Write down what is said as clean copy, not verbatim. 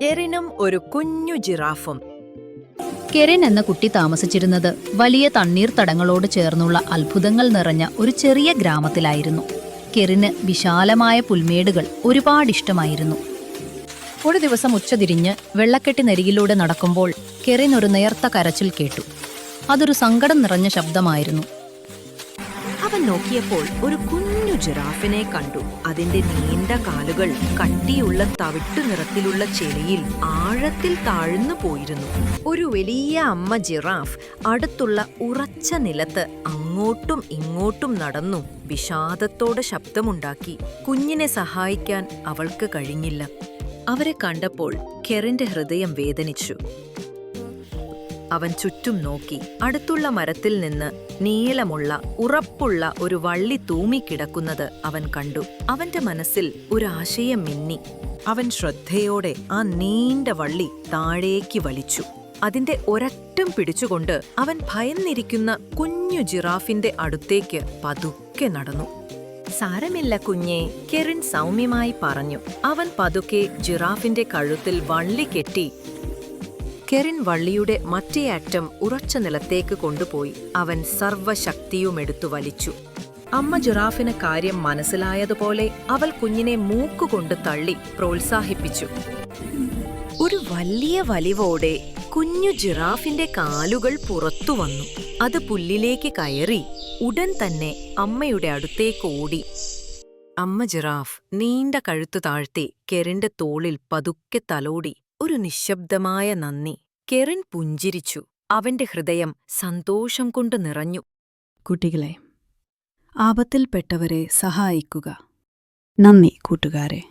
കെറിനും ഒരു കുഞ്ഞു ജിറാഫും. കെറിൻ എന്ന കുട്ടി താമസിച്ചിരുന്നത് വലിയ തണ്ണീർത്തടങ്ങളോട് ചേർന്നുള്ള അത്ഭുതങ്ങൾ നിറഞ്ഞ ഒരു ചെറിയ ഗ്രാമത്തിലായിരുന്നു. കെറിന് വിശാലമായ പുൽമേടുകൾ ഒരുപാടിഷ്ടമായിരുന്നു. ഒരു ദിവസം ഉച്ചതിരിഞ്ഞ് വെള്ളക്കെട്ടിനരികിലൂടെ നടക്കുമ്പോൾ കെറിൻ ഒരു നേർത്ത കരച്ചിൽ കേട്ടു. അതൊരു സങ്കടം നിറഞ്ഞ ശബ്ദമായിരുന്നു. അവൻ നോക്കിയപ്പോൾ ഒരു കുഞ്ഞു ജിറാഫിനെ കണ്ടു. അതിന്റെ നീണ്ട കാലുകൾ കട്ടിയുള്ള തവിട്ടു നിറത്തിലുള്ള ചെളിയിൽ ആഴത്തിൽ താഴ്ന്നു പോയിരുന്നു. ഒരു വലിയ അമ്മ ജിറാഫ് അടുത്തുള്ള ഉറച്ച നിലത്ത് അങ്ങോട്ടും ഇങ്ങോട്ടും നടന്നു വിഷാദത്തോടെ ശബ്ദമുണ്ടാക്കി. കുഞ്ഞിനെ സഹായിക്കാൻ അവൾക്ക് കഴിഞ്ഞില്ല. അവരെ കണ്ടപ്പോൾ കെറിന്റെ ഹൃദയം വേദനിച്ചു. അവൻ ചുറ്റും നോക്കി. അടുത്തുള്ള മരത്തിൽ നിന്ന് നീളമുള്ള ഉറപ്പുള്ള ഒരു വള്ളി തൂങ്ങിക്കിടക്കുന്നത് അവൻ കണ്ടു. അവന്റെ മനസ്സിൽ ഒരു ആശയം മിന്നി. അവൻ ശ്രദ്ധയോടെ ആ നീണ്ട വള്ളി താഴേക്ക് വലിച്ചു. അതിന്റെ ഒരറ്റം പിടിച്ചുകൊണ്ട് അവൻ ഭയന്നിരിക്കുന്ന കുഞ്ഞു ജിറാഫിന്റെ അടുത്തേക്ക് പതുക്കെ നടന്നു. സാരമില്ല കുഞ്ഞേ, കെറിൻ സൗമ്യമായി പറഞ്ഞു. അവൻ പതുക്കെ ജിറാഫിന്റെ കഴുത്തിൽ വള്ളി കെട്ടി. കെറിൻ വള്ളിയുടെ മറ്റേ അറ്റം ഉറച്ച നിലത്തേക്ക് കൊണ്ടുപോയി. അവൻ സർവ്വശക്തിയുമെടുത്തു വലിച്ചു. അമ്മ ജിറാഫിന് കാര്യം മനസ്സിലായതുപോലെ അവൾ കുഞ്ഞിനെ മൂക്കുകൊണ്ട് തള്ളി പ്രോത്സാഹിപ്പിച്ചു. ഒരു വലിയ വലിവോടെ കുഞ്ഞു ജിറാഫിന്റെ കാലുകൾ പുറത്തു വന്നു. അത് പുല്ലിലേക്ക് കയറി ഉടൻ തന്നെ അമ്മയുടെ അടുത്തേക്ക് ഓടി. അമ്മ ജിറാഫ് നീണ്ട കഴുത്തു താഴ്ത്തി കെറിന്റെ തോളിൽ പതുക്കെ തലോടി. ഒരു നിശബ്ദമായ നന്ദി. കെറിൻ പുഞ്ചിരിച്ചു. അവന്റെ ഹൃദയം സന്തോഷം കൊണ്ട് നിറഞ്ഞു. കുട്ടികളെ, ആപത്തിൽപ്പെട്ടവരെ സഹായിക്കുക. നന്ദി കൂട്ടുകാരെ.